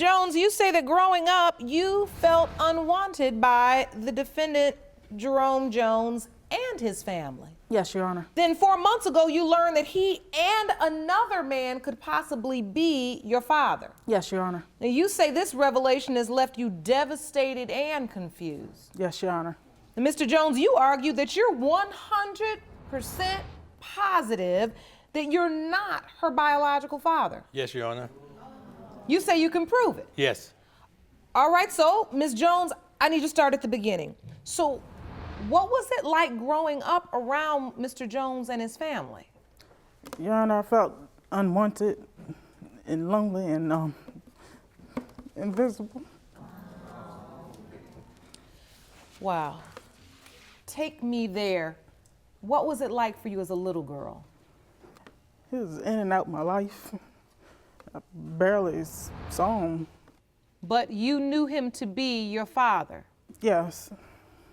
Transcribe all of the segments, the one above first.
Jones, you say that growing up, you felt unwanted by the defendant, Jerome Jones, and his family. Yes, Your Honor. Then 4 months ago, you learned that he and another man could possibly be your father. Yes, Your Honor. Now, you say this revelation has left you devastated and confused. Yes, Your Honor. Now, Mr. Jones, you argue that you're 100% positive that you're not her biological father. Yes, Your Honor. You say you can prove it. Yes. All right, so, Ms. Jones, I need to start at the beginning. So, what was it like growing up around Mr. Jones and his family? Your Honor, I felt unwanted and lonely and invisible. Wow. Take me there. What was it like for you as a little girl? He was in and out my life. I barely saw him. But you knew him to be your father? Yes.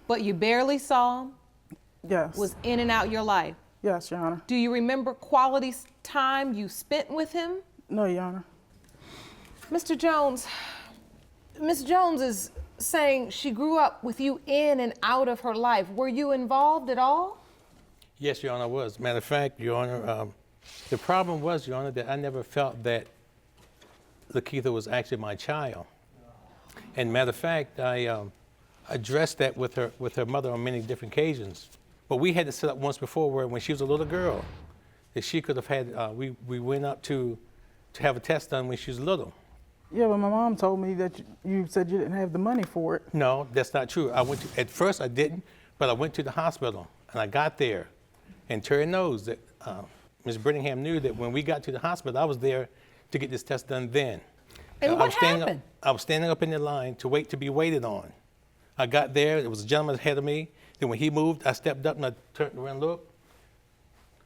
But you barely saw him? Yes. Was in and out your life? Yes, Your Honor. Do you remember quality time you spent with him? No, Your Honor. Mr. Jones, Ms. Jones is saying she grew up with you in and out of her life. Were you involved at all? Yes, Your Honor, I was. Matter of fact, Your Honor, the problem was, Your Honor, that I never felt that Lakeitha was actually my child. And matter of fact, I addressed that with her mother on many different occasions. But we had to set up once before where when she was a little girl, that she could have had, we went up to have a test done when she was little. Yeah, but my mom told me that you said you didn't have the money for it. No, that's not true. At first I didn't, but I went to the hospital and I got there. And Terry knows that Ms. Brittingham knew that when we got to the hospital, I was there to get this test done then. And what happened? I was standing up in the line to be waited on. I got there, there was a gentleman ahead of me. Then when he moved, I stepped up and I turned around and looked.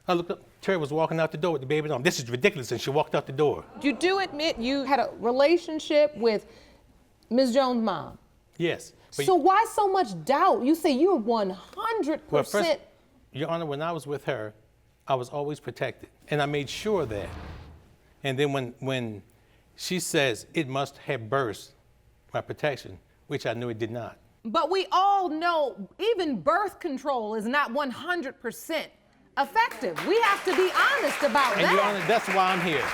I looked up, Terry was walking out the door with the baby on. This is ridiculous, and she walked out the door. You do admit you had a relationship with Ms. Jones' mom? Yes. So why so much doubt? You say you're 100%. Well, first, Your Honor, when I was with her, I was always protected, and I made sure of that. And then when she says it must have burst my protection, which I knew it did not. But we all know even birth control is not 100% effective. We have to be honest about that. And Your Honor, that's why I'm here.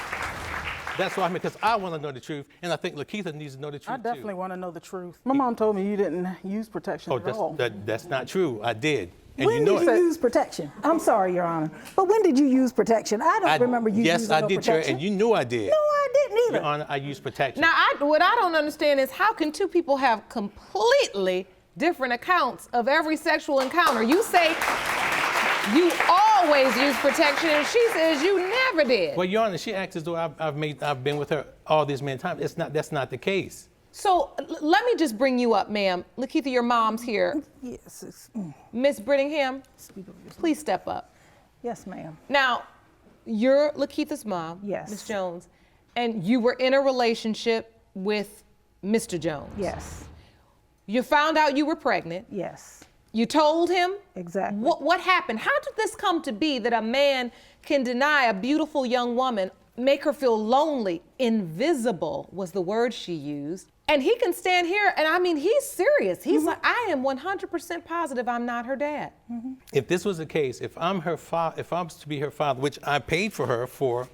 That's why I'm here, because I want to know the truth, and I think Lakeitha needs to know the truth, I definitely want to know the truth. My mom told me you didn't use protection at all. That's not true. I did. And When you know did you use protection? I'm sorry, Your Honor, but when did you use protection? I don't remember you using no protection. Yes, I did, Terry, and you knew I did. No, I didn't either. Your Honor, I used protection. Now, what I don't understand is how can two people have completely different accounts of every sexual encounter? You say you always use protection, and she says you never did. Well, Your Honor, she acts as though I've been with her all these many times. That's not the case. So let me just bring you up, ma'am. Lakeitha, your mom's here. Yes. Miss Brittingham, please step up. Yes, ma'am. Now, you're Lakeitha's mom, Yes. Miss Jones, and you were in a relationship with Mr. Jones. Yes. You found out you were pregnant. Yes. You told him? Exactly. What happened? How did this come to be that a man can deny a beautiful young woman, make her feel lonely, invisible was the word she used, and he can stand here, and I mean, he's serious. He's like, I am 100% positive I'm not her dad. If this was the case, if I'm to be her father, which I paid for her for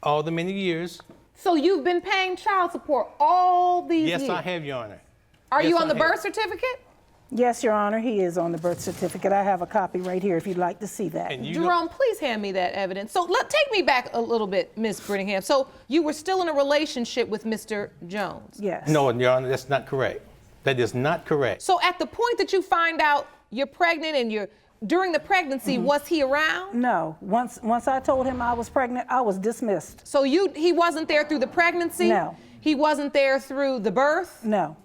all the many years. So you've been paying child support all these years? Yes, I have, Your Honor. Are you on the birth certificate? Yes, Your Honor, he is on the birth certificate. I have a copy right here if you'd like to see that. Jerome, please hand me that evidence. So take me back a little bit, Ms. Brittingham. So you were still in a relationship with Mr. Jones? Yes. No, Your Honor, that's not correct. That is not correct. So at the point that you find out you're pregnant and during the pregnancy, was he around? No. Once I told him I was pregnant, I was dismissed. So he wasn't there through the pregnancy? No. He wasn't there through the birth? No.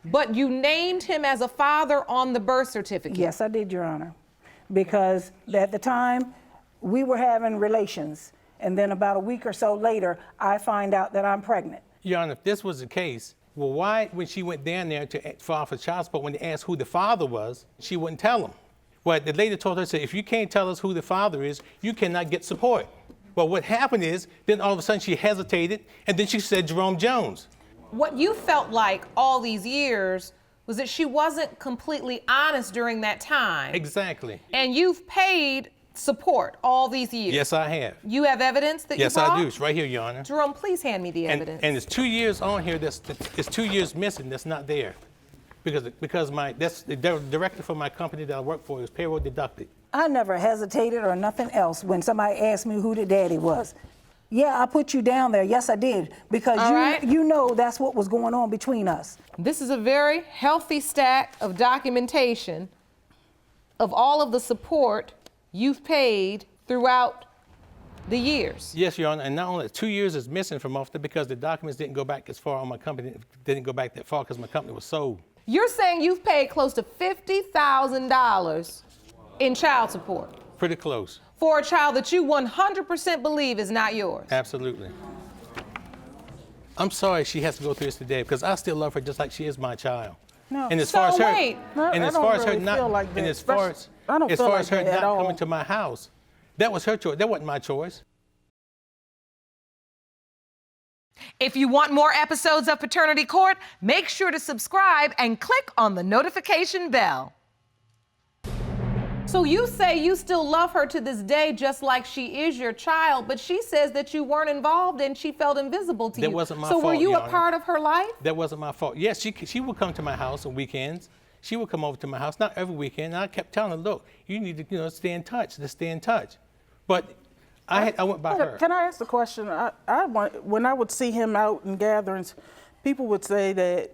But you named him as a father on the birth certificate? Yes, I did, Your Honor. Because at the time, we were having relations. And then about a week or so later, I find out that I'm pregnant. Your Honor, if this was the case, well, why, when she went down there to file for child support, when they asked who the father was, she wouldn't tell them? Well, the lady told her, said, if you can't tell us who the father is, you cannot get support. Well, what happened is, then all of a sudden she hesitated, and then she said Jerome Jones. what you felt like all these years was that she wasn't completely honest during that time. Exactly. And you've paid support all these years. Yes, I have. You have evidence that Yes, you brought? I do. It's right here, Your Honor. Jerome, please hand me the evidence. And it's 2 years on here. It's 2 years missing. That's not there, because that's the director for my company that I work for is payroll deducted. I never hesitated or nothing else when somebody asked me who the daddy was. Yeah, I put you down there. Yes, I did. Because you know that's what was going on between us. This is a very healthy stack of documentation of all of the support you've paid throughout the years. Yes, Your Honor, and not only 2 years is missing from off there because the documents didn't go back as far on my company, didn't go back that far because my company was sold. You're saying you've paid close to $50,000 in child support Pretty close. for a child that you 100% believe is not yours. Absolutely. I'm sorry she has to go through this today because I still love her just like she is my child. No. And as So far as her, wait. and I as don't far as her really not, feel like and that. as far I don't as feel far like as her that at not all. coming to my house, that was her choice. That wasn't my choice. If you want more episodes of Paternity Court, make sure to subscribe and click on the notification bell. So you say you still love her to this day just like she is your child, but she says that you weren't involved and she felt invisible to you. That wasn't my So were fault, you Your a Honor. part of her life? That wasn't my fault. Yes, she would come to my house on weekends. She would come over to my house, not every weekend. And I kept telling her, look, you need to, stay in touch. Let's stay in touch. But I went by her. Can I ask the question? When I would see him out in gatherings, people would say that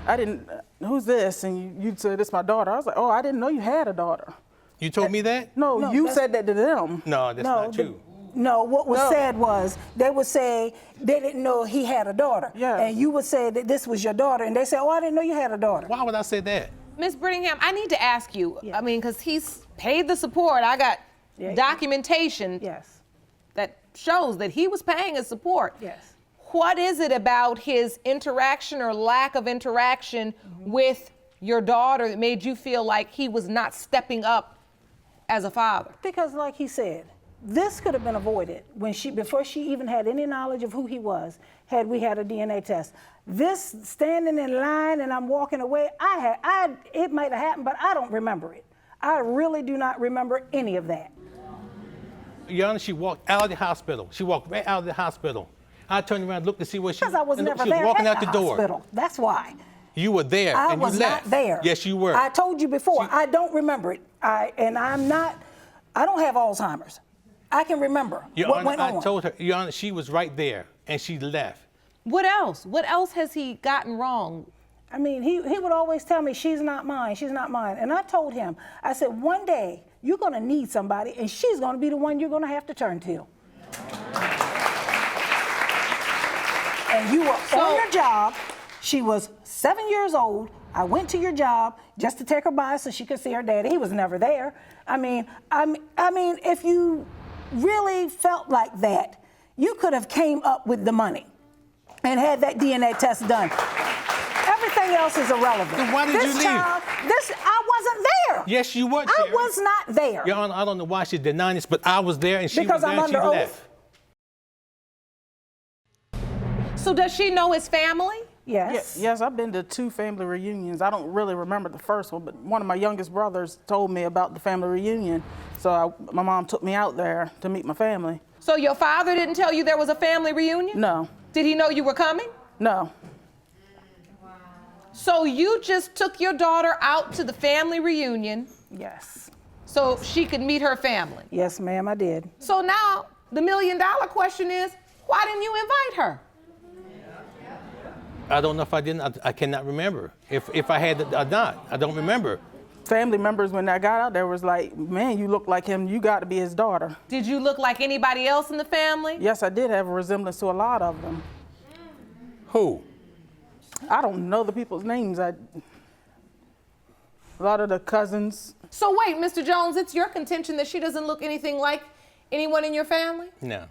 I didn't, who's this? And you'd say, this is my daughter. I was like, oh, I didn't know you had a daughter. You told me that? No, you said that to them. No, that's not true. No, what was said was they would say they didn't know he had a daughter. Yeah. And you would say that this was your daughter. And they say, oh, I didn't know you had a daughter. Why would I say that? Ms. Brittingham, I need to ask you, Yeah. I mean, because he's paid the support. I got Yeah. documentation Yes. that shows that he was paying his support. Yes. What is it about his interaction or lack of interaction with your daughter that made you feel like he was not stepping up as a father? Because like he said, this could have been avoided before she even had any knowledge of who he was, had we had a DNA test. This standing in line and I'm walking away, it might have happened, but I don't remember it. I really do not remember any of that. Your Honor, she walked out of the hospital. She walked right out of the hospital. I turned around and looked to see where she was. Because I was never She there was walking at out the the door. hospital. That's why. You were there I and was you left. not there. Yes, you were. I told you before, I don't remember it. I don't have Alzheimer's. I can remember Your what Honor, went on. I told her, Your Honor, she was right there and she left. What else? What else has he gotten wrong? I mean, he would always tell me, she's not mine, she's not mine. And I told him, I said, one day you're gonna need somebody and she's gonna be the one you're gonna have to turn to. And you were on your job. She was 7 years old. I went to your job just to take her by so she could see her daddy. He was never there. I mean, if you really felt like that, you could have came up with the money and had that DNA test done. Everything else is irrelevant. Then why did you leave? I wasn't there. Yes, you were. I Terry. was not there. Your Honor, I don't know why she's denying this, but I was there and she Because was there I'm and she under left. oath. So does she know his family? Yes. Yes, I've been to 2 family reunions. I don't really remember the first one, but one of my youngest brothers told me about the family reunion. So my mom took me out there to meet my family. So your father didn't tell you there was a family reunion? No, Did he know you were coming? no. So you just took your daughter out to the family reunion Yes. so she could meet her family. Yes, ma'am, I did. So now the $1 million question is, why didn't you invite her? I don't know if I didn't. I cannot remember. If I had or not, I don't remember. Family members, when I got out there, was like, man, you look like him. You got to be his daughter. Did you look like anybody else in the family? Yes, I did have a resemblance to a lot of them. Who? I don't know the people's names. A lot of the cousins. So wait, Mr. Jones, it's your contention that she doesn't look anything like anyone in your family? No.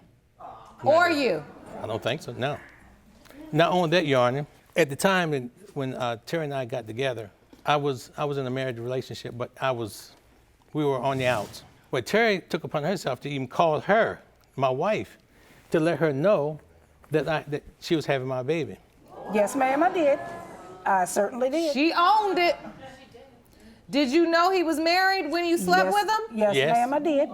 Or you? I don't think so, no. Not only that, Your Honor, at the time when Terry and I got together, I was in a marriage relationship, but we were on the outs. But Terry took upon herself to even call her, my wife, to let her know that she was having my baby. Yes, ma'am, I did. I certainly did. She owned it. Did you know he was married when you slept with him? Yes, Yes. ma'am, I did.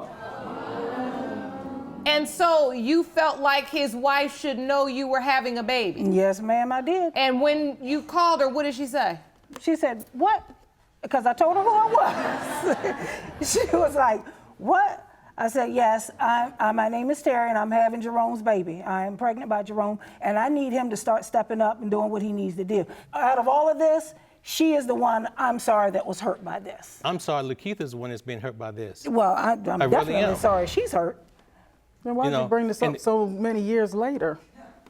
And so you felt like his wife should know you were having a baby. Yes, ma'am, I did. And when you called her, what did she say? She said, what? Because I told her who I was. She was like, what? I said, yes, my name is Terry, and I'm having Jerome's baby. I am pregnant by Jerome, and I need him to start stepping up and doing what he needs to do. Out of all of this, she is the one, I'm sorry, that was hurt by this. I'm sorry, Lakeitha's the one that's being hurt by this. Well, I'm really definitely am. sorry she's hurt. Then why You did know, you bring this up and- so many years later?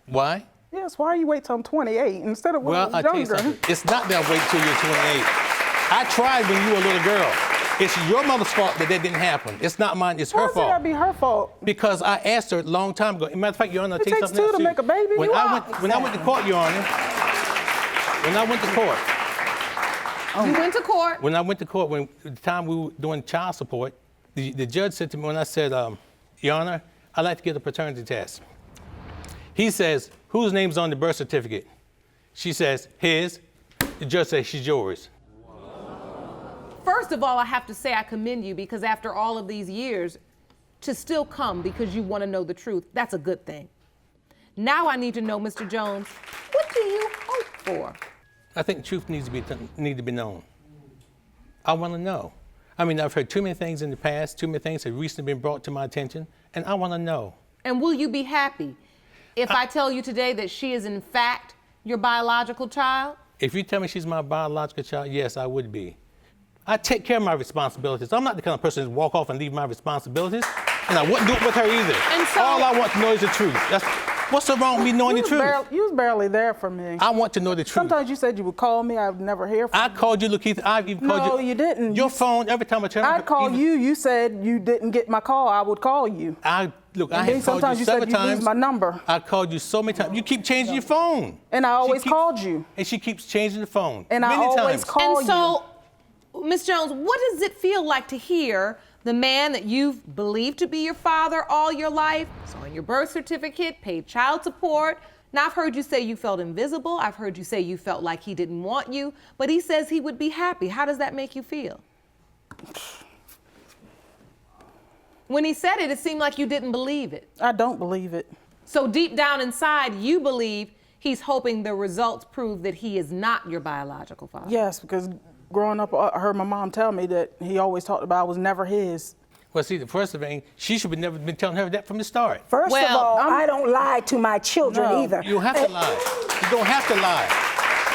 Why? Yes, why you wait till I'm 28 instead of when Well, I I'll was tell you younger? something. It's not that wait till you're 28. I tried when you were a little girl. It's your mother's fault that didn't happen. It's not mine, it's Why her does it fault. gotta be her fault? Because I asked her a long time ago. As a matter of fact, Your Honor, I'll It tell you takes something two else to too. make a baby. When You I are. went to court, Your Honor, when I went to court, You went to court. when I went to court, when the time we were doing child support, the judge said to me when I said, Your Honor, I'd like to get a paternity test. He says, whose name's on the birth certificate? She says, his. The judge says, she's yours. First of all, I have to say I commend you because after all of these years, to still come because you want to know the truth, that's a good thing. Now I need to know, Mr. Jones, what do you hope for? I think truth needs to be known. I want to know. I mean, I've heard too many things in the past, too many things have recently been brought to my attention, and I want to know. And will you be happy if I tell you today that she is in fact your biological child? If you tell me she's my biological child, yes, I would be. I take care of my responsibilities. I'm not the kind of person to walk off and leave my responsibilities, and I wouldn't do it with her either. And so- all I want to know is the truth. What's so wrong with me knowing the truth? You was barely there for me. I want to know the truth. Sometimes you said you would call me. I would never hear from I called you, Lakeitha. I've even called you. No, you didn't. Your phone, every time I turn I'd call you. You said you didn't get my call. I would call you. I And have then called sometimes you you several said you'd times. lose my number. I called you so many times. You keep changing your phone. And I always She keeps- called you. And she keeps changing the phone. And many I always times. call And so, Ms. Jones, what does it feel like to hear the man that you've believed to be your father all your life, is on your birth certificate, paid child support? Now, I've heard you say you felt invisible. I've heard you say you felt like he didn't want you, but he says he would be happy. How does that make you feel? When he said it, it seemed like you didn't believe it. I don't believe it. So deep down inside, you believe he's hoping the results prove that he is not your biological father. Yes, because growing up, I heard my mom tell me that he always talked about I was never his. Well, see, the first thing, she should have never been telling her that from the start. First of Well, all, I don't lie to my children No, either. You don't have to lie. You don't have to lie.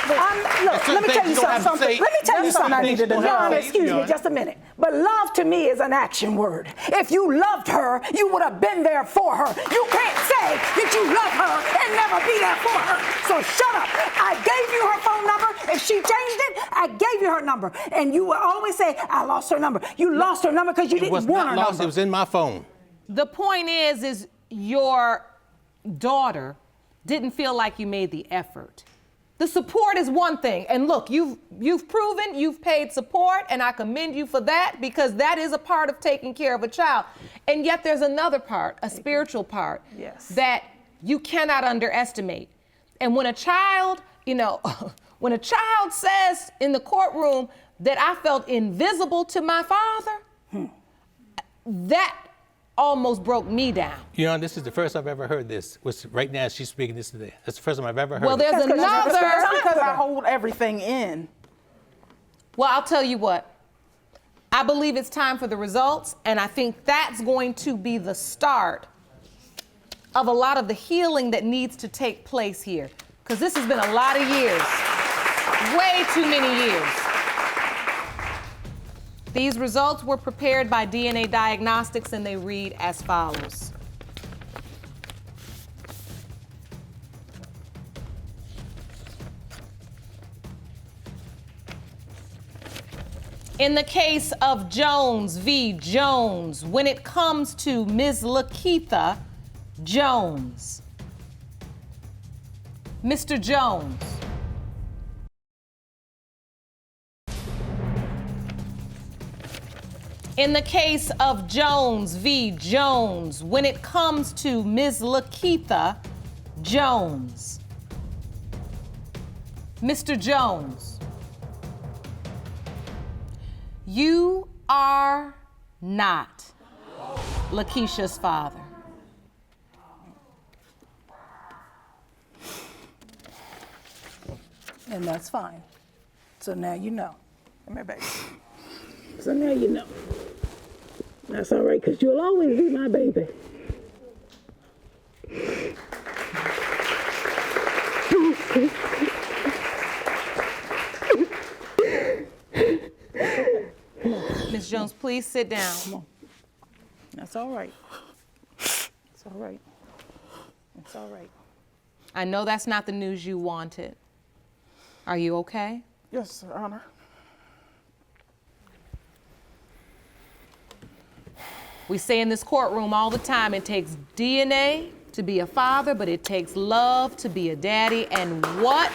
Look, let me things tell you you don't have to something. say. Let me tell you That's some something. things you don't Your have to Honor, say, excuse Your me Honor. just a minute. But love to me is an action word. If you loved her, you would have been there for her. You can't say that you love her and never be there for her. So shut up. I gave you her phone number. If she changed it, I gave you her number. And you would always say, I lost her number. You lost her number because you It was didn't want not her lost. number. It was in my phone. The point is your daughter didn't feel like you made the effort. The support is one thing. And look, you've proven you've paid support, and I commend you for that because that is a part of taking care of a child. And yet there's another part, a spiritual part, Yes. that you cannot underestimate. And when a child, when a child says in the courtroom that I felt invisible to my father, that almost broke me down. You know, this is the first I've ever heard this. Right now, she's speaking this today. That's the first time I've ever heard Well, it. there's That's 'cause you never spent another. time Because I hold everything in. Well, I'll tell you what. I believe it's time for the results, and I think that's going to be the start of a lot of the healing that needs to take place here. Because this has been a lot of years, way too many years. These results were prepared by DNA Diagnostics, and they read as follows. In the case of Jones v. Jones, when it comes to Ms. Lakeitha Jones, Mr. Jones. In the case of Jones v. Jones, when it comes to Ms. Lakeitha Jones, Mr. Jones, you are not Lakeisha's father. And that's fine. So now you know. Come here, baby. So now you know. That's all right, because you'll always be my baby. Ms. Jones, please sit down. Come on. That's all right. It's all right. It's all right. I know that's not the news you wanted. Are you okay? Yes, Your Honor. We say in this courtroom all the time, it takes DNA to be a father, but it takes love to be a daddy. And what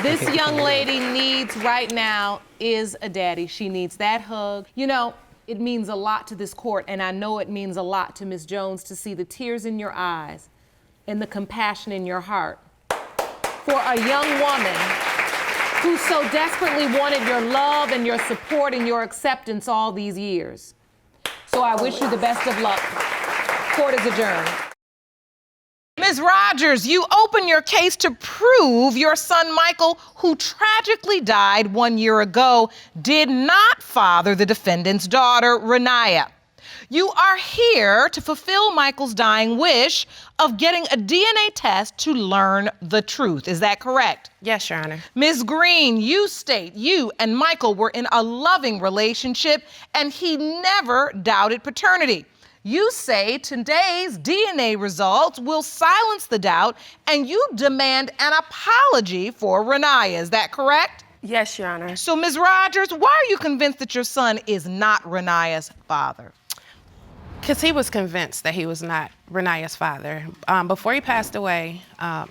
this young lady needs right now is a daddy. She needs that hug. You know, it means a lot to this court, and I know it means a lot to Ms. Jones to see the tears in your eyes and the compassion in your heart for a young woman who so desperately wanted your love and your support and your acceptance all these years. So I wish you the best of luck. Court is adjourned. Ms. Rogers, you open your case to prove your son Michael, who tragically died 1 year ago, did not father the defendant's daughter, Renaya. You are here to fulfill Michael's dying wish of getting a DNA test to learn the truth. Is that correct? Yes, Your Honor. Ms. Green, you state you and Michael were in a loving relationship and he never doubted paternity. You say today's DNA results will silence the doubt and you demand an apology for Renaya. Is that correct? Yes, Your Honor. So, Ms. Rogers, why are you convinced that your son is not Renaya's father? Because he was convinced that he was not Renaya's father. Before he passed away,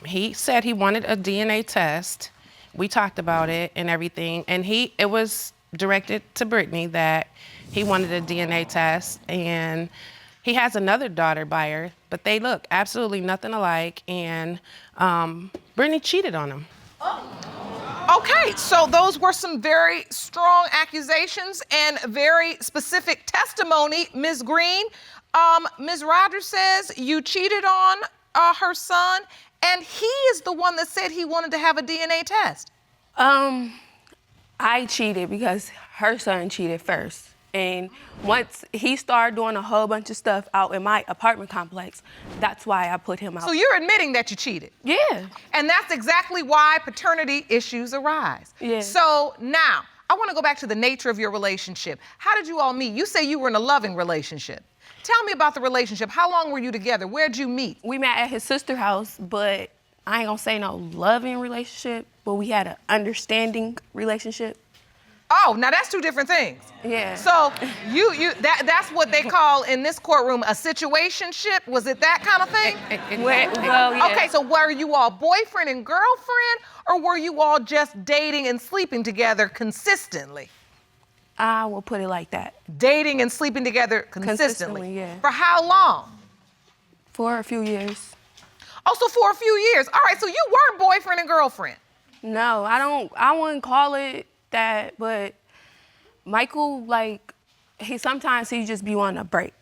he said he wanted a DNA test. We talked about it and everything, and it was directed to Brittany that he wanted a DNA test, and he has another daughter by her, but they look absolutely nothing alike, and Brittany cheated on him. Okay, so those were some very strong accusations and very specific testimony, Ms. Green. Ms. Rogers says you cheated on her son, and he is the one that said he wanted to have a DNA test. I cheated because her son cheated first. And once he started doing a whole bunch of stuff out in my apartment complex, that's why I put him out. So you're admitting that you cheated? Yeah. And that's exactly why paternity issues arise. Yeah. So now, I want to go back to the nature of your relationship. How did you all meet? You say you were in a loving relationship. Tell me about the relationship. How long were you together? Where'd you meet? We met at his sister's house, but I ain't gonna say no loving relationship, but we had an understanding relationship. Oh, now that's two different things. Yeah. So that's what they call in this courtroom a situationship. Was it that kind of thing? Well, yeah. Okay, so were you all boyfriend and girlfriend, or were you all just dating and sleeping together consistently? I will put it like that. Dating and sleeping together consistently? Yeah. For how long? For a few years. Also for a few years. All right, so you weren't boyfriend and girlfriend. No, I wouldn't call it that, but Michael, like, sometimes he just be wanting a break,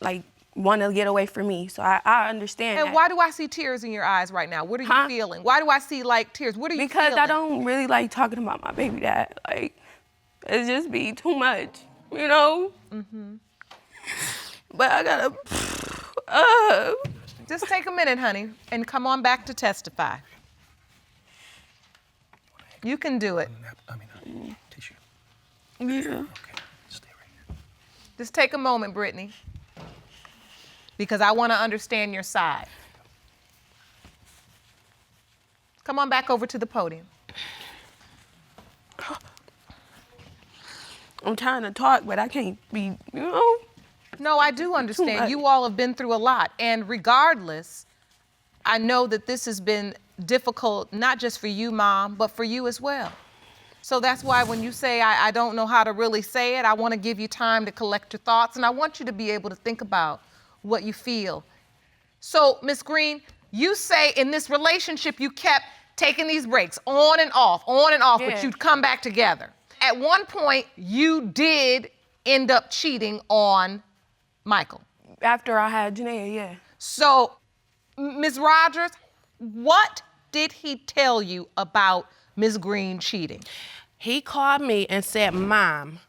like, want to get away from me. So I understand And that. why do I see tears in your eyes right now? What are you feeling? Why do I see, like, tears? What are you feeling? Because I don't really like talking about my baby dad. Like, it just be too much, you know? Mm-hmm. But I gotta, Just take a minute, honey, and come on back to testify. You can do it. Tissue. yeah. Okay, stay right here. Just take a moment, Brittany, because I want to understand your side. Come on back over to the podium. I'm trying to talk, but I can't be, you know? No, I do understand. much. You all have been through a lot. And regardless, I know that this has been difficult, not just for you, Mom, but for you as well. So that's why when you say, I don't know how to really say it, I want to give you time to collect your thoughts, and I want you to be able to think about what you feel. So, Ms. Green, You say in this relationship you kept taking these breaks on and off, Yeah. but you'd come back together. At one point, you did end up cheating on Michael. After I had Janaea, yeah. So, Ms. Rogers, what did he tell you about Ms. Green cheating? He called me and said, Mom,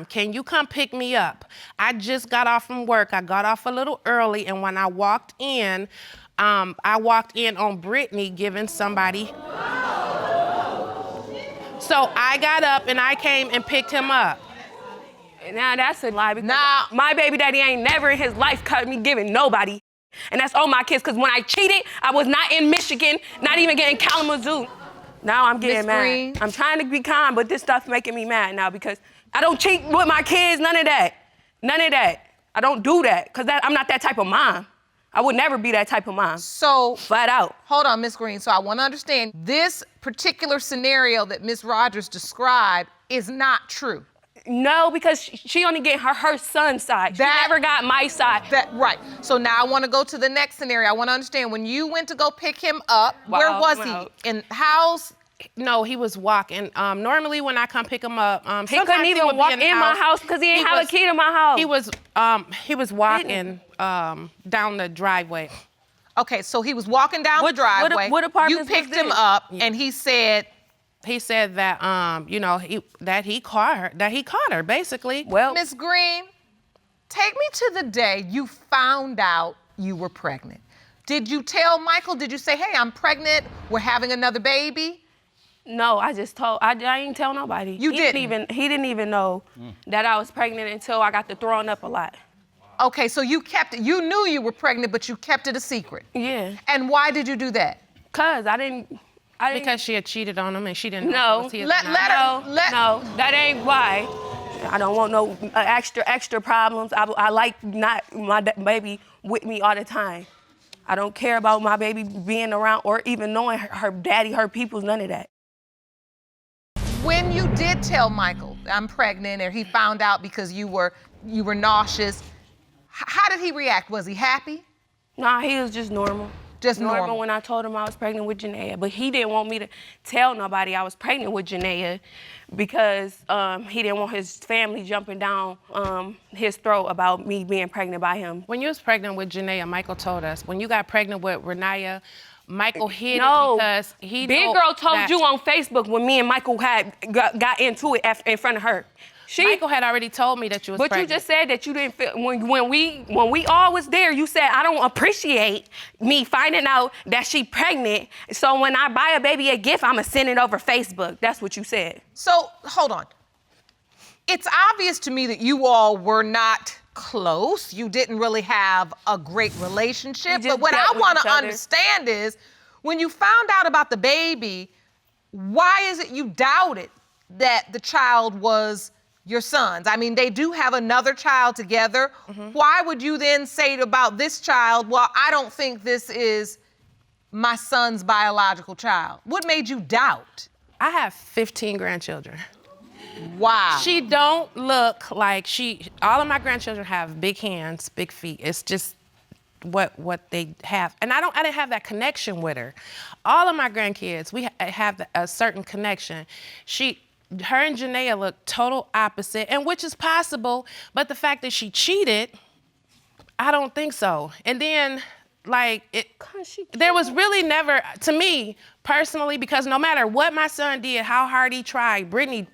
can you come pick me up? I just got off from work. I got off a little early, and when I walked in on Brittany giving somebody. So I got up and I came and picked him up. Now that's a lie because Now- my baby daddy ain't never in his life cut me giving nobody. And that's all my kids, because when I cheated, I was not in Michigan, not even getting Kalamazoo. Now I'm getting Miss mad. Green? I'm trying to be kind, but this stuff's making me mad now because I don't cheat with my kids, none of that. None of that. I don't do that, because I'm not that type of mom. I would never be that type of mom. So, Flat out. hold on, Ms. Green. So I want to understand, this particular scenario that Ms. Rogers described is not true. No, because she only get her son's side. She That- never got my side. Right. So now I want to go to the next scenario. I want to understand, when you went to go pick him up, where Wow, was wow. he? In house? No, he was walking. Normally when I come pick him up, He sometimes couldn't even would be walk in my house because he didn't have a key to my house. He was walking down the driveway. Okay, so he was walking down What- the driveway. what apartments You was picked him this? up, and he said, He said that he caught her basically. Well, Miss Green, take me to the day you found out you were pregnant. Did you tell Michael? Did you say, hey, I'm pregnant, we're having another baby? no, I just told, I didn't tell nobody. You He didn't? He didn't even know that I was pregnant until I got to throwing up a lot. Okay, so you kept it. You knew you were pregnant, but you kept it a secret. Yeah, And why did you do that? cause I didn't. Because she had cheated on him and she didn't know No. if it was his or Let- not. let her- No, that ain't why. I don't want no extra problems. I like not my baby with me all the time. I don't care about my baby being around or even knowing her daddy, her peoples, none of that. When you did tell Michael, I'm pregnant, and he found out because you were nauseous, how did he react? Was he happy? Nah, he was just normal. Just normal. When I told him I was pregnant with Janaea. But he didn't want me to tell nobody I was pregnant with Janaea because he didn't want his family jumping down his throat about me being pregnant by him. When you was pregnant with Janaea, Michael told us. When you got pregnant with Renaya, Michael hid No, it because he Big knew Girl told that you on Facebook when me and Michael had got into it in front of her. Michael had already told me that you was But pregnant. you just said that you didn't feel when we all was there. You said I don't appreciate me finding out that she pregnant. So when I buy a baby a gift, I'ma send it over Facebook. That's what you said. So, hold on. It's obvious to me that you all were not close. You didn't really have a great relationship. We just But what I dealt with want each to other. understand is, when you found out about the baby, why is it you doubted that the child was your son's? I mean, they do have another child together. Why would you then say about this child, well, I don't think this is my son's biological child? What made you doubt? I have 15 grandchildren. Wow. She don't look like all of my grandchildren have big hands, big feet. It's just what they have. And I didn't have that connection with her. All of my grandkids, we have a certain connection. Her and Janaea look total opposite, and which is possible, but the fact that she cheated, I don't think so. And then, there was really never, to me, personally, because no matter what my son did, how hard he tried, Brittany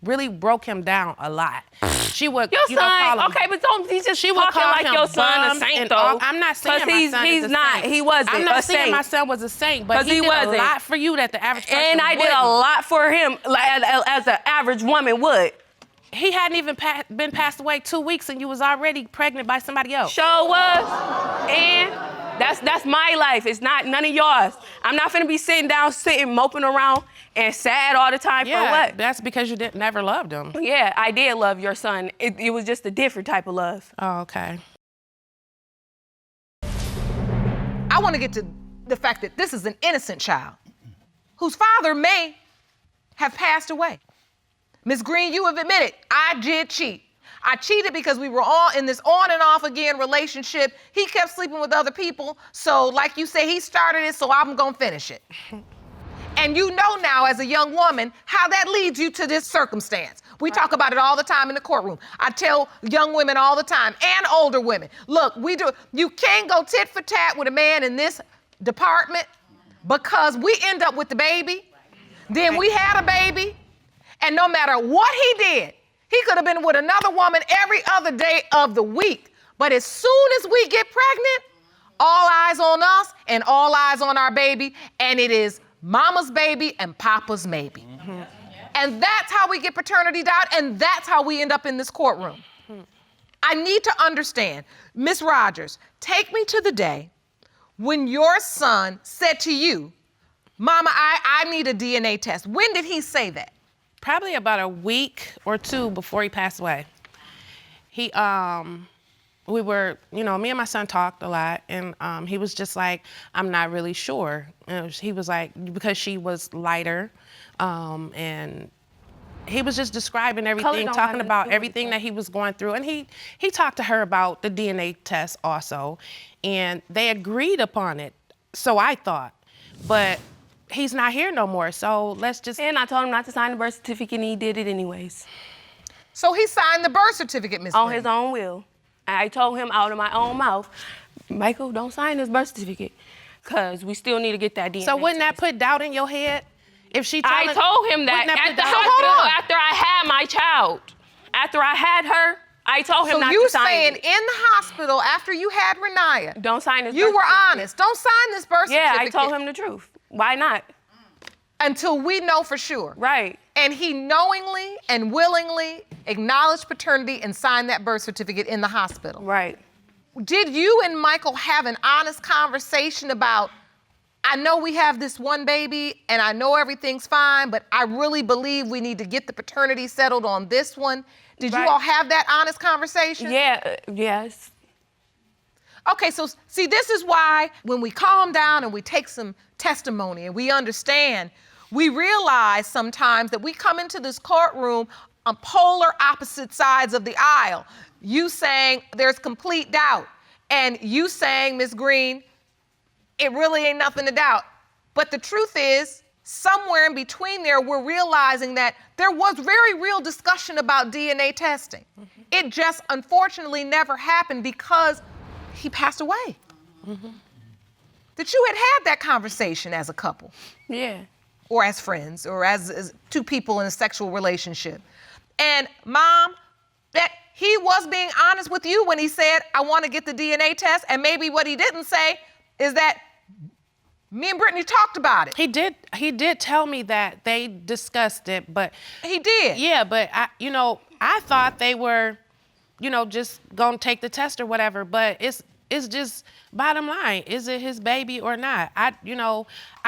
really broke him down a lot. She would, Your son, call him, okay, but don't he just she would talking call like him your son a bum saint and though? all. I'm not saying 'Cause my son he's is a not. saint. He wasn't I'm not a saying saint. my son was a saint, but 'Cause he he did wasn't. a lot for you that the average person And I did wouldn't. a lot for him, like as an average woman would. He hadn't even been passed away 2 weeks, and you was already pregnant by somebody else. Sure was. And that's my life. It's not none of yours. I'm not finna be sitting moping around and sad all the time for what? That's because you never loved him. Yeah, I did love your son. It was just a different type of love. Oh, okay. I want to get to the fact that this is an innocent child whose father may have passed away. Ms. Green, you have admitted, I did cheat. I cheated because we were all in this on and off again relationship. He kept sleeping with other people. So like you say, he started it, so I'm gonna finish it. And you know now as a young woman how that leads you to this circumstance. We talk about it all the time in the courtroom. I tell young women all the time and older women, look, you can't go tit for tat with a man in this department because we end up with the baby. Then we had a baby, and no matter what he did, he could have been with another woman every other day of the week. But as soon as we get pregnant, all eyes on us and all eyes on our baby, and it is mama's baby and papa's maybe. Mm-hmm. And that's how we get paternity doubt, and that's how we end up in this courtroom. Mm-hmm. I need to understand, Miss Rogers, take me to the day when your son said to you, Mama, I need a DNA test. When did he say that? Probably about a week or two before he passed away. We were, me and my son talked a lot, and he was just like, I'm not really sure. He was like, because she was lighter, and he was just describing everything, talking about everything that he was going through. And he talked to her about the DNA test also, and they agreed upon it, so I thought. But he's not here no more, so let's just... And I told him not to sign the birth certificate, and he did it anyways. So he signed the birth certificate, Ms. On his own will. I told him out of my own mouth, Michael, don't sign this birth certificate, because we still need to get that DNA. So wouldn't that put doubt in your head? If she I told him that at the hospital after I had my child. After I had her, I told him not to sign it. So you saying in the hospital after you had Renaya, don't sign this birth certificate. You were honest. Don't sign this birth certificate. Yeah, I told him the truth. Why not? Until we know for sure. Right. And he knowingly and willingly acknowledged paternity and signed that birth certificate in the hospital. Right. Did you and Michael have an honest conversation about, I know we have this one baby and I know everything's fine, but I really believe we need to get the paternity settled on this one? Did you all have that honest conversation? Yeah, yes. Okay, so see, this is why when we calm down and we take some testimony and we understand, we realize sometimes that we come into this courtroom on polar opposite sides of the aisle. You saying there's complete doubt, and you saying, Ms. Green, it really ain't nothing to doubt. But the truth is, somewhere in between there, we're realizing that there was very real discussion about DNA testing. Mm-hmm. It just unfortunately never happened because he passed away. Mm-hmm. That you had that conversation as a couple. Yeah. Or as friends, or as two people in a sexual relationship. And Mom, that he was being honest with you when he said, I want to get the DNA test, and maybe what he didn't say is that me and Brittany talked about it. He did tell me that they discussed it, but... He did? Yeah, but I thought they were, just gonna take the test or whatever, but it's just bottom line, is it his baby or not? I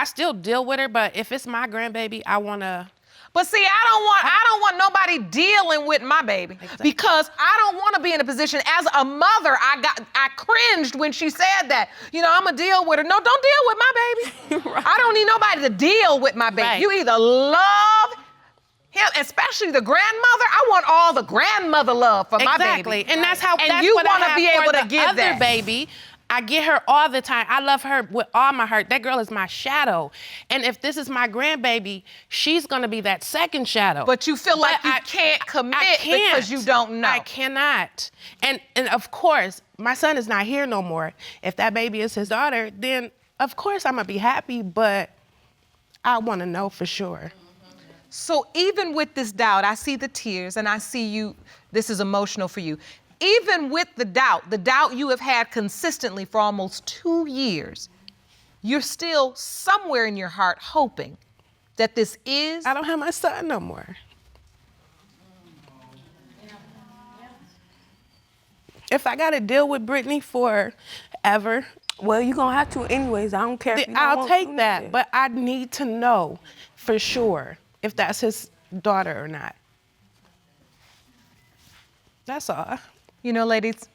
still deal with her, but if it's my grandbaby, I wanna... But see, I don't want nobody dealing with my baby. Exactly. Because I don't want to be in a position as a mother. I cringed when she said that. I'm gonna deal with her. No, don't deal with my baby. Right. I don't need nobody to deal with my baby. Right. You either love him, especially the grandmother. I want all the grandmother love for my baby. Exactly, and that's what I have be able to give other that baby. I get her all the time. I love her with all my heart. That girl is my shadow. And if this is my grandbaby, she's gonna be that second shadow. But you feel like you can't commit because you don't know. I cannot. And of course, my son is not here no more. If that baby is his daughter, then of course I'm gonna be happy, but I wanna know for sure. So even with this doubt, I see the tears and I see you, this is emotional for you. Even with the doubt you have had consistently for almost 2 years, you're still somewhere in your heart hoping that this is... I don't have my son no more. If I gotta deal with Brittany forever... Well, you're gonna have to anyways. I don't care. I'll take that, but I need to know for sure if that's his daughter or not. That's all. Ladies,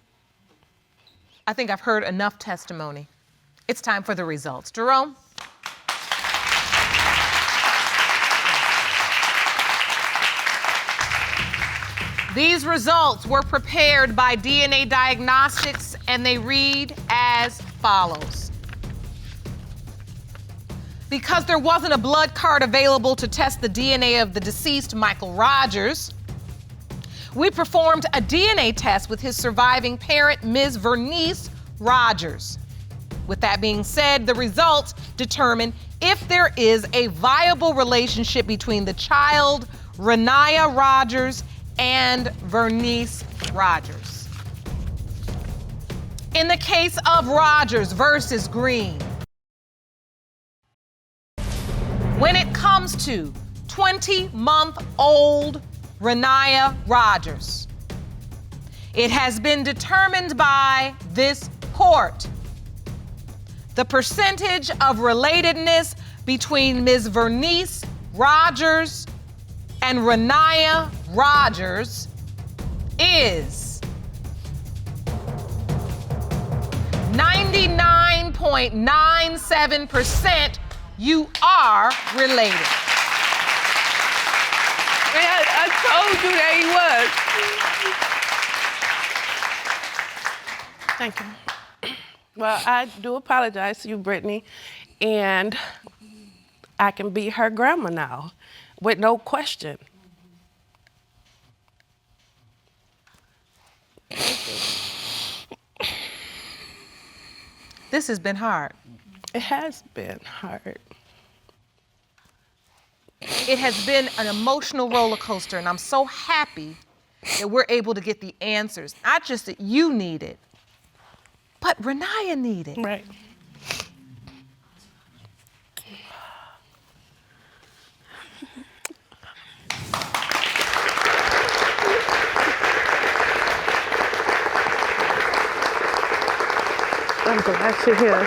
I think I've heard enough testimony. It's time for the results. Jerome? These results were prepared by DNA Diagnostics, and they read as follows. Because there wasn't a blood card available to test the DNA of the deceased Michael Rogers, we performed a DNA test with his surviving parent, Ms. Vernice Rogers. With that being said, the results determine if there is a viable relationship between the child, Renaya Rogers, and Vernice Rogers. In the case of Rogers versus Green, when it comes to 20-month-old Renaya Rogers, it has been determined by this court the percentage of relatedness between Ms. Vernice Rogers and Renaya Rogers is 99.97%. You are related. Man, I told you that he was. Thank you. Well, I do apologize to you, Brittany, and I can be her grandma now with no question. This has been hard. It has been hard. It has been an emotional roller coaster, and I'm so happy that we're able to get the answers. Not just that you need it, but Renaya needed. Right. I'm glad you're here.